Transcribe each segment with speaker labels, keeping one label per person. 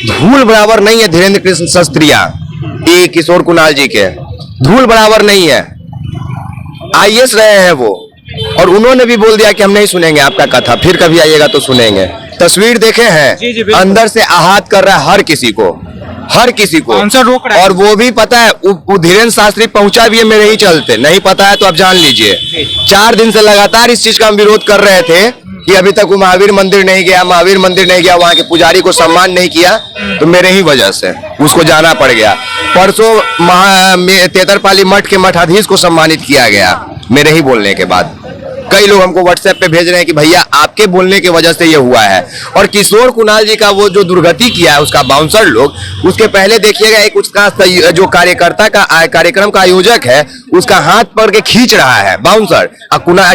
Speaker 1: धूल बराबर नहीं है धीरेन्द्र कृष्ण शास्त्रिया, ये किशोर कुणाल जी के धूल बराबर नहीं है। आईएएस रहे हैं वो, और उन्होंने भी बोल दिया कि हम नहीं सुनेंगे आपका कथा, फिर कभी आइएगा तो सुनेंगे। तस्वीर देखे हैं, अंदर से आहत कर रहा है हर किसी को, हर किसी को,
Speaker 2: रोक रहा है।
Speaker 1: और वो भी पता है धीरेन्द्र शास्त्री पहुंचा भी है मेरे ही चलते, नहीं पता है तो आप जान लीजिए। 4 दिन से लगातार इस चीज का हम विरोध कर रहे थे कि अभी तक वो महावीर मंदिर नहीं गया, महावीर मंदिर नहीं गया, वहां के पुजारी को सम्मान नहीं किया, तो मेरे ही वजह से उसको जाना पड़ गया। परसों तेतरपाली मठ के मठाधीश को सम्मानित किया गया मेरे ही बोलने के बाद। कई लोग हमको व्हाट्सएप पे भेज रहे हैं कि भैया आपके बोलने की वजह से ये हुआ है। और किशोर कुणाल जी का वो जो दुर्गति किया है उसका बाउंसर लोग, उसके पहले देखिएगा एक उसका जो कार्यकर्ता का कार्यक्रम का आयोजक है उसका हाथ पकड़ के खींच रहा है बाउंसर,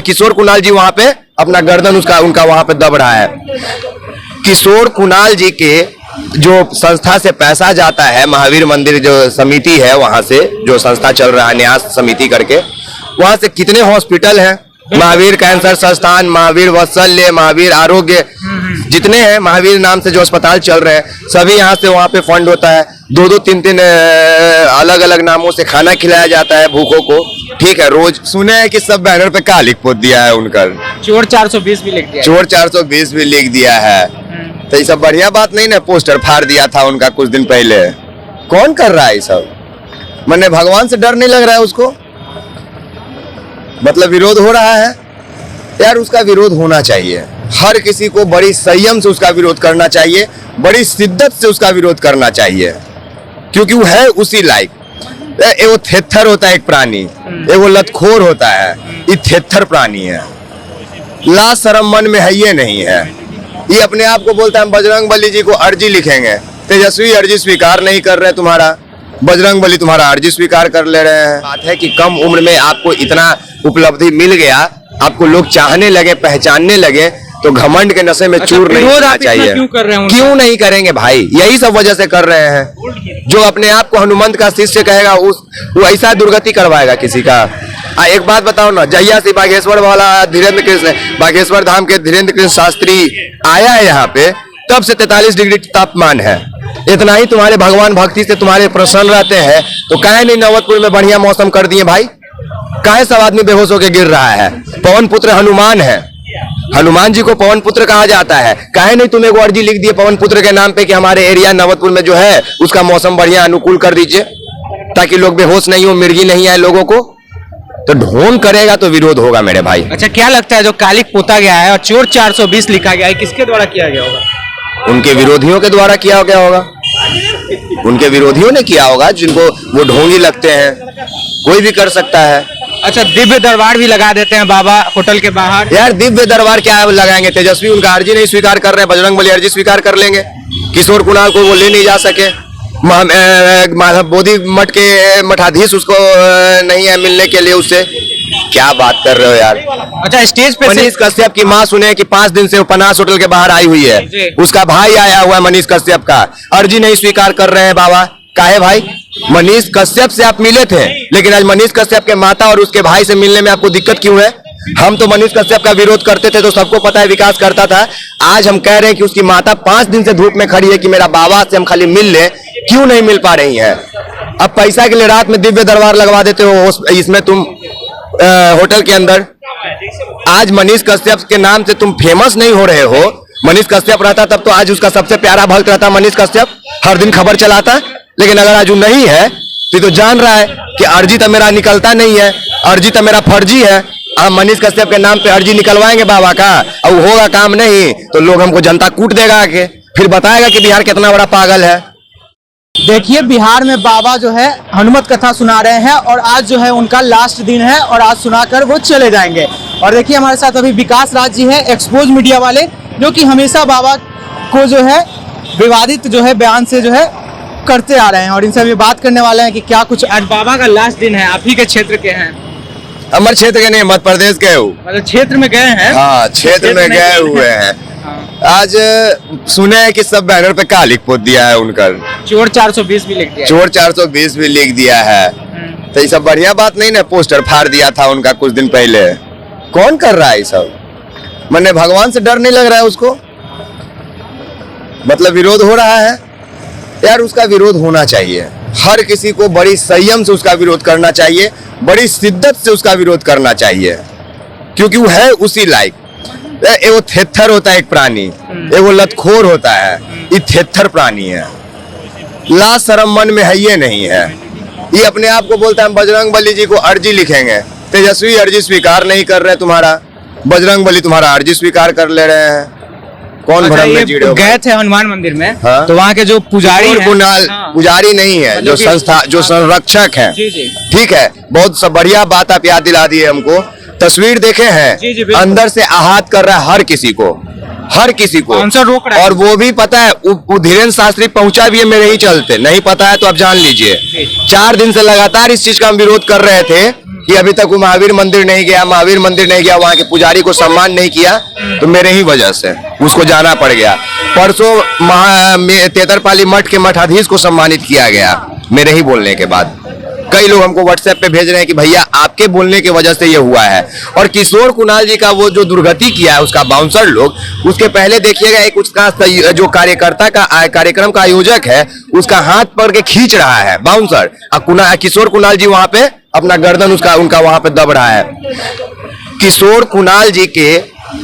Speaker 1: किशोर कुणाल जी वहां पे अपना गर्दन उनका वहां पे दब रहा है। किशोर कुणाल जी के जो संस्था से पैसा जाता है, महावीर मंदिर जो समिति है वहां से जो संस्था चल रहा है न्यास समिति करके, वहां से कितने हॉस्पिटल हैं, महावीर कैंसर संस्थान, महावीर वत्सल्य, महावीर आरोग्य, जितने हैं महावीर नाम से जो अस्पताल चल रहे हैं सभी यहाँ से वहाँ पे फंड होता है। 2-2, 3-3 अलग अलग नामों से खाना खिलाया जाता है भूखों को, ठीक है। रोज सुने हैं कि सब बैनर पे का लिख पोत दिया है उनका,
Speaker 2: चोर 420 भी लिख दिया,
Speaker 1: चोर 420 भी लिख दिया है। तो ये सब बढ़िया बात नहीं ना, पोस्टर फाड़ दिया था उनका कुछ दिन पहले। कौन कर रहा है ये सब? मैंने भगवान से डर नहीं लग रहा है उसको? मतलब विरोध हो रहा है यार, उसका विरोध होना चाहिए। हर किसी को बड़ी संयम से उसका विरोध करना चाहिए, बड़ी शिद्दत से उसका विरोध करना चाहिए, क्योंकि वो है उसी लायक। वो थेथर होता है एक प्राणी, वो लतखोर होता है, ये थेथर प्राणी है, ला शरम मन में है ये नहीं है। ये अपने आप को बोलता है हम बजरंग बली जी को अर्जी लिखेंगे, तेजस्वी अर्जी स्वीकार नहीं कर रहे, तुम्हारा बजरंग बली तुम्हारा अर्जी स्वीकार कर ले रहे हैं। बात है कि कम उम्र में आपको इतना उपलब्धि मिल गया, आपको लोग चाहने लगे, पहचानने लगे, तो घमंड के नशे में चूर नहीं होना चाहिए। क्यों नहीं करेंगे भाई? यही सब वजह से कर रहे हैं। जो अपने आप को हनुमंत का शिष्य कहेगा वो ऐसा दुर्गति करवाएगा किसी का। एक बात बताओ ना, जहिया से बागेश्वर वाला धीरेन्द्र कृष्ण, बागेश्वर धाम के धीरेन्द्र कृष्ण शास्त्री आया है यहाँ पे, तब से 43 डिग्री तापमान है। इतना ही तुम्हारे भगवान भक्ति से तुम्हारे प्रसन्न रहते हैं, तो काहे नहीं नवतपुर में बढ़िया मौसम कर दिए भाई? काहे सब आदमी बेहोश होकर गिर रहा है? पवन पुत्र हनुमान है, हनुमान जी को पवन पुत्र कहा जाता है। काहे नहीं तुम एक अर्जी लिख दिए पवन पुत्र के नाम पे कि हमारे एरिया नवतपुर में जो है उसका मौसम बढ़िया अनुकूल कर दीजिए, ताकि लोग बेहोश नहीं हो, मिर्गी नहीं आए लोगों को। तो ढोंग करेगा तो विरोध होगा मेरे भाई।
Speaker 2: अच्छा, क्या लगता है जो कालिक पोता गया है और चोर 420 लिखा गया है, किसके द्वारा किया गया होगा?
Speaker 1: उनके विरोधियों के द्वारा किया गया होगा, उनके विरोधियों ने किया होगा, जिनको वो ढोंगी लगते हैं। कोई भी कर सकता है।
Speaker 2: अच्छा, दिव्य दरबार भी लगा देते हैं बाबा होटल के बाहर।
Speaker 1: यार दिव्य दरबार क्या लगाएंगे? तेजस्वी उनका अर्जी नहीं स्वीकार कर रहे, बजरंग बली अर्जी स्वीकार कर लेंगे। किशोर कुणाल को वो ले नहीं जा सके, बोधि मठ के मठाधीश उसको नहीं है मिलने के लिए उससे। क्या बात कर रहे हो यार?
Speaker 2: अच्छा, स्टेज पे
Speaker 1: मनीष कश्यप की माँ सुने कि 5 दिन से वो पनास होटल के बाहर आई हुई है, उसका भाई आया हुआ है मनीष कश्यप का, अर्जी नहीं स्वीकार कर रहे हैं बाबा। काहे भाई? मनीष कश्यप से आप मिले थे, लेकिन आज मनीष कश्यप के माता और उसके भाई से मिलने में आपको दिक्कत क्यों है? हम तो मनीष कश्यप का विरोध करते थे तो सबको पता है विकास करता था। आज हम कह रहे हैं कि उसकी माता 5 दिन से धूप में खड़ी है कि मेरा बाबा से हम खाली मिल ले, क्यों नहीं मिल पा रही है? अब पैसा के लिए रात में दिव्य दरबार लगवा देते हो इसमें तुम होटल के अंदर। आज मनीष कश्यप के नाम से तुम फेमस नहीं हो रहे हो। मनीष कश्यप रहता तब तो आज उसका सबसे प्यारा भक्त रहता मनीष कश्यप, हर दिन खबर चलाता। लेकिन अगर आज वो नहीं है तो जान रहा है कि अर्जी तो मेरा निकलता नहीं है, अर्जी तो मेरा फर्जी है। आप मनीष कश्यप के नाम पे अर्जी निकलवाएंगे बाबा का, और होगा काम नहीं तो लोग हमको जनता कूट देगा आके, फिर बताएगा कि बिहार कितना बड़ा पागल है।
Speaker 2: देखिए, बिहार में बाबा जो है हनुमत कथा सुना रहे हैं और आज जो है उनका लास्ट दिन है और आज सुनाकर वो चले जाएंगे। और देखिए हमारे साथ अभी विकास राज जी है, एक्सपोज मीडिया वाले, जो कि हमेशा बाबा को जो है विवादित जो है बयान से जो है करते आ रहे हैं, और इनसे अभी बात करने वाले हैं कि क्या कुछ। आज बाबा का लास्ट दिन है, आप ही के क्षेत्र के हैं?
Speaker 1: हमारे क्षेत्र के नहीं, मध्य प्रदेश गए हो?
Speaker 2: मतलब क्षेत्र में गए हैं?
Speaker 1: हाँ, क्षेत्र में गए हुए हैं। आज सुने हैं कि सब बैनर पे का लिख पोत दिया है उनका,
Speaker 2: चोर 420 भी लिख दिया,
Speaker 1: चोर 420 भी लिख दिया है। तो ये सब बढ़िया बात नहीं ना, पोस्टर फाड़ दिया था उनका कुछ दिन पहले। कौन कर रहा है ये सब? मैंने भगवान से डर नहीं लग रहा है उसको? मतलब विरोध हो रहा है यार उसका विरोध होना चाहिए। हर किसी को बड़ी संयम से उसका विरोध करना चाहिए, बड़ी शिद्दत से उसका विरोध करना चाहिए, क्योंकि वो है उसी लायक। वो थेथर होता है एक प्राणी, वो लतखोर होता है, ये थेथर प्राणी है। ला शरम मन में है ये नहीं है। ये अपने आप को बोलता है हम बजरंग बली जी को अर्जी लिखेंगे। तेजस्वी अर्जी स्वीकार नहीं कर रहे, तुम्हारा बजरंग बली तुम्हारा अर्जी स्वीकार कर ले रहे हैं। कौन भ्रम में जी रहे हो?
Speaker 2: गए थे हनुमान मंदिर में,
Speaker 1: हाँ?
Speaker 2: तो वहाँ के जो पुजारी हैं,
Speaker 1: कुणाल
Speaker 2: हाँ,
Speaker 1: पुजारी नहीं है, जो संस्था जो संरक्षक है,
Speaker 2: जी जी
Speaker 1: ठीक है, बहुत सब बढ़िया बात आप याद दिला दिए हमको। तस्वीर देखे
Speaker 2: जी, जी,
Speaker 1: हैं,
Speaker 2: बिल्कुल।
Speaker 1: अंदर से आहत कर रहा है हर किसी को, हर किसी को।
Speaker 2: आंसर रोक रहा है।
Speaker 1: और वो भी पता है, धीरेन्द्र शास्त्री पहुंचा भी है मेरे ही चलते। नहीं पता है तो आप जान लीजिए। 4 दिन से लगातार इस चीज का हम विरोध कर रहे थे कि अभी तक वो महावीर मंदिर नहीं गया, महावीर मंदिर नहीं गया, वहां के पुजारी को सम्मान नहीं किया, तो मेरे ही वजह से उसको जाना पड़ गया। परसों तेतरपाली मठ के मठाधीश को सम्मानित किया गया मेरे ही बोलने के बाद। कई लोग हमको व्हाट्सएप पे भेज रहे हैं कि भैया आपके बोलने की वजह से ये हुआ है। और किशोर कुणाल जी का वो जो दुर्गति किया है उसका बाउंसर लोग, उसके पहले देखिएगा एक उसका जो कार्यकर्ता का कार्यक्रम का आयोजक है उसका हाथ पकड़ के खींच रहा है बाउंसर, और किशोर कुणाल जी वहां पे अपना गर्दन उनका वहां पे दब रहा है। किशोर कुणाल जी के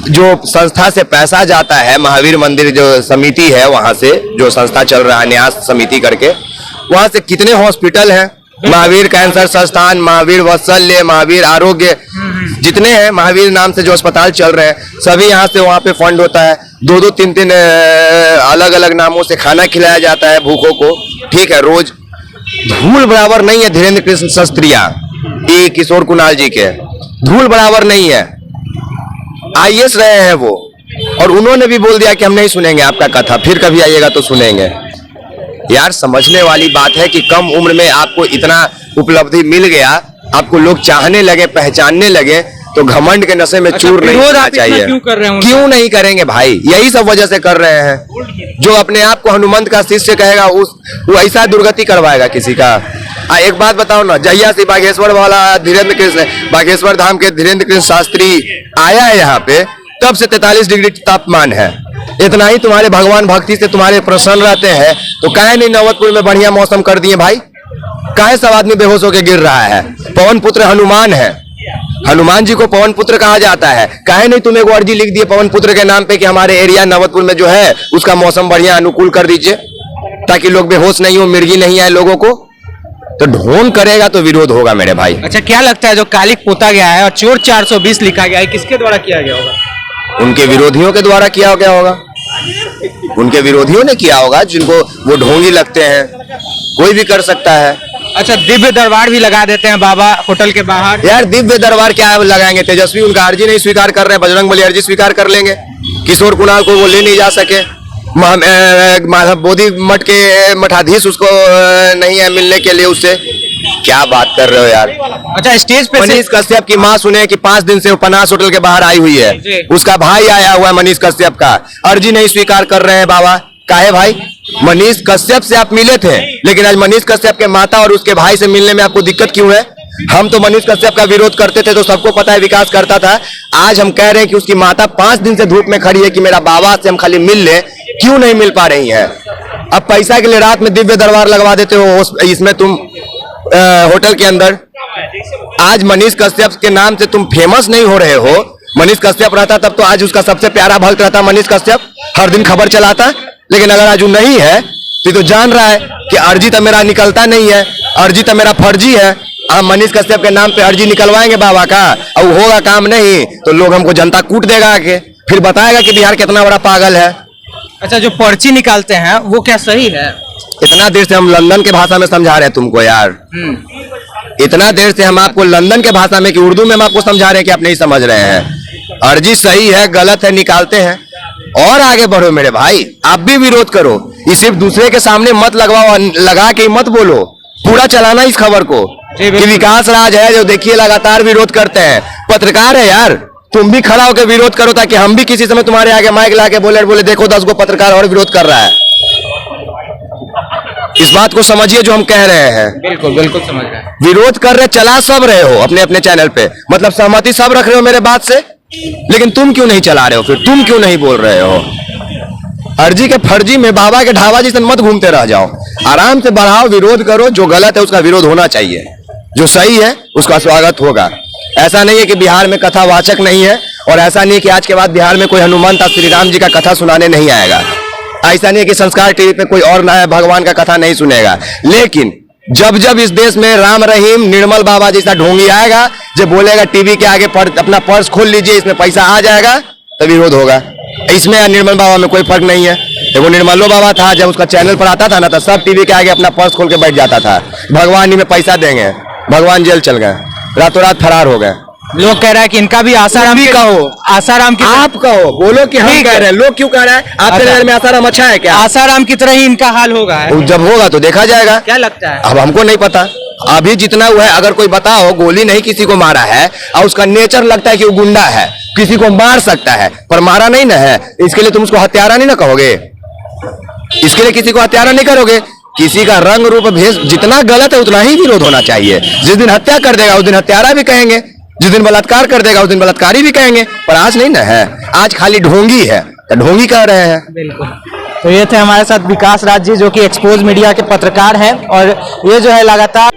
Speaker 1: जो संस्था से पैसा जाता है, महावीर मंदिर जो समिति है वहां से जो संस्था चल रहा है न्यास समिति करके, वहां से कितने हॉस्पिटल हैं, महावीर कैंसर संस्थान, महावीर वत्सल्य, महावीर आरोग्य, जितने हैं महावीर नाम से जो अस्पताल चल रहे हैं, सभी यहाँ से वहाँ पे फंड होता है। 2-2, 3-3 अलग अलग नामों से खाना खिलाया जाता है भूखों को, ठीक है, रोज। धूल बराबर नहीं है धीरेन्द्र कृष्ण शस्त्रिया, ये किशोर कुणाल जी के धूल बराबर नहीं है। IAS रहे हैं वो, और उन्होंने भी बोल दिया कि हम नहीं सुनेंगे आपका कथा, फिर कभी आइएगा तो सुनेंगे। यार समझने वाली बात है कि कम उम्र में आपको इतना उपलब्धि मिल गया, आपको लोग चाहने लगे, पहचानने लगे, तो घमंड के नशे में चूर नहीं होना चाहिए। क्यों नहीं करेंगे भाई? यही सब वजह से कर रहे हैं। जो अपने आप को हनुमंत का शिष्य कहेगा वो ऐसा दुर्गति करवाएगा किसी का। एक बात बताओ ना, जहिया से बागेश्वर वाला धीरेन्द्र कृष्ण, बागेश्वर धाम के धीरेन्द्र कृष्ण शास्त्री आया है यहाँ पे, तब से 43 डिग्री तापमान है। इतना ही तुम्हारे भगवान भक्ति से तुम्हारे प्रसन्न रहते हैं, तो काहे नहीं नवतपुर में बढ़िया मौसम कर दिए भाई? काहे सब आदमी बेहोश होकर गिर रहा है? पवन पुत्र हनुमान है, हनुमान जी को पवन पुत्र कहा जाता है। काहे नहीं तुम एक अर्जी लिख दिए पवन पुत्र के नाम पे कि हमारे एरिया नवतपुर में जो है उसका मौसम बढ़िया अनुकूल कर दीजिए, ताकि लोग बेहोश नहीं हो, मिर्गी नहीं आए लोगों को। तो ढोंग करेगा तो विरोध होगा मेरे भाई।
Speaker 2: अच्छा, क्या लगता है जो कालिक पोता गया है और चोर 420 लिखा गया है, किसके द्वारा किया गया होगा?
Speaker 1: उनके विरोधियों के द्वारा किया गया होगा, उनके विरोधियों ने किया होगा, जिनको वो ढोंगी लगते हैं। कोई भी कर सकता है।
Speaker 2: अच्छा, दिव्य दरबार भी लगा देते हैं बाबा होटल के बाहर।
Speaker 1: यार दिव्य दरबार क्या लगाएंगे? तेजस्वी उनका अर्जी नहीं स्वीकार कर रहे हैं, बजरंग बली अर्जी स्वीकार कर लेंगे। किशोर कुणाल को वो ले नहीं जा सके, बोधि मठ के मठाधीश उसको नहीं है मिलने के लिए उससे। क्या बात कर रहे हो यार?
Speaker 2: अच्छा, स्टेज पे
Speaker 1: मनीष कश्यप की माँ सुने कि 5 दिन से वो पनास होटल के बाहर आई हुई है, उसका भाई आया हुआ है मनीष कश्यप का, अर्जी नहीं स्वीकार कर रहे हैं बाबा। काहे भाई? मनीष कश्यप से आप मिले थे, लेकिन आज मनीष कश्यप के माता और उसके भाई से मिलने में आपको दिक्कत क्यों है? हम तो मनीष कश्यप का विरोध करते थे तो सबको पता है विकास करता था। आज हम कह रहे हैं कि उसकी माता 5 दिन से धूप में खड़ी है कि मेरा बाबा से हम खाली मिल ले, क्यों नहीं मिल पा रही है? अब पैसा के लिए रात में दिव्य दरबार लगवा देते हो इसमें तुम होटल के अंदर। आज मनीष कश्यप के नाम से तुम फेमस नहीं हो रहे हो। मनीष कश्यप रहता तब तो आज उसका सबसे प्यारा भक्त रहता मनीष कश्यप, हर दिन खबर चलाता। लेकिन अगर आज वो नहीं है तो जान रहा है कि अर्जी तो मेरा निकलता नहीं है, अर्जी तो मेरा फर्जी है। हम मनीष कश्यप के नाम पे अर्जी निकलवाएंगे बाबा का, और होगा काम नहीं तो लोग हमको जनता कूट देगा आके, फिर बताएगा कि बिहार कितना बड़ा पागल है।
Speaker 2: अच्छा, जो पर्ची निकालते हैं वो क्या सही है?
Speaker 1: इतना देर से हम लंदन के भाषा में समझा रहे हैं तुमको यार, इतना देर से हम आपको लंदन के भाषा में कि उर्दू में हम आपको समझा रहे हैं कि आप नहीं समझ रहे हैं। अर्जी सही है गलत है निकालते हैं, और आगे बढ़ो मेरे भाई, आप भी विरोध करो। ये सिर्फ दूसरे के सामने मत लगवाओ, लगा के मत बोलो, पूरा चलाना इस खबर को कि विकास राज है जो देखिए लगातार विरोध करते हैं। पत्रकार है यार, तुम भी खड़ा होकर विरोध करो ताकि हम भी किसी समय तुम्हारे आगे माइक ला के बोले देखो 10 गो पत्रकार और विरोध कर रहा है। इस बात को समझिए जो हम कह रहे हैं।
Speaker 2: बिल्कुल बिल्कुल समझ रहे हैं।
Speaker 1: विरोध कर रहे, चला सब रहे हो अपने अपने चैनल पे, मतलब सहमति सब रख रहे हो मेरे बात से, लेकिन तुम क्यों नहीं चला रहे हो? फिर तुम क्यों नहीं बोल रहे हो? अर्जी के फर्जी में बाबा के ढाबा जैसे मत घूमते रह जाओ। आराम से बढ़ाओ, विरोध करो। जो गलत है उसका विरोध होना चाहिए, जो सही है उसका स्वागत होगा। ऐसा नहीं है कि बिहार में कथावाचक नहीं है, और ऐसा नहीं है कि आज के बाद बिहार में कोई हनुमंत श्री राम जी का कथा सुनाने नहीं आएगा। ऐसा नहीं है कि संस्कार टीवी पे कोई और नया भगवान का कथा नहीं सुनेगा। लेकिन जब जब इस देश में राम रहीम निर्मल बाबा जैसा ढोंगी आएगा, जो बोलेगा टीवी के आगे अपना पर्स खोल लीजिए, इसमें पैसा आ जाएगा, तो विरोध होगा। इसमें और निर्मल बाबा में कोई फर्क नहीं है। वो निर्मलो बाबा था, जब उसका चैनल पर आता था ना, तो सब टीवी के आगे अपना पर्स खोल के बैठ जाता था। भगवान जी में पैसा देंगे, भगवान जेल चल गए, रातों रात फरार हो गए।
Speaker 2: लोग कह रहा है कि इनका भी आसाराम
Speaker 1: भी कहो,
Speaker 2: आसाराम की
Speaker 1: आप कहो, बोलो कि हम कह रहे हैं। लोग क्यों कह रहे हैं? आपके नजर में आसाराम अच्छा है क्या?
Speaker 2: आसाराम की तरह ही इनका हाल होगा।
Speaker 1: जब होगा तो देखा जाएगा।
Speaker 2: क्या लगता है?
Speaker 1: अब हमको नहीं पता, अभी जितना हुआ है। अगर कोई बताओ गोली नहीं किसी को मारा है और उसका नेचर लगता है कि वो गुंडा है, किसी को मार सकता है पर मारा नहीं ना है, इसके लिए तुम उसको हत्यारा नहीं ना कहोगे? इसके लिए किसी को हत्यारा नहीं करोगे। किसी का रंग रूप भेष जितना गलत है उतना ही विरोध होना चाहिए। जिस दिन हत्या कर देगा उस दिन हत्यारा भी कहेंगे, जिस दिन बलात्कार कर देगा उस दिन बलात्कारी भी कहेंगे। पर आज नहीं ना है, आज खाली ढोंगी है, तो ढोंगी कह रहे हैं।
Speaker 2: बिल्कुल। तो ये थे हमारे साथ विकास राज जी, जो कि एक्सपोज मीडिया के पत्रकार हैं, और ये जो है लगातार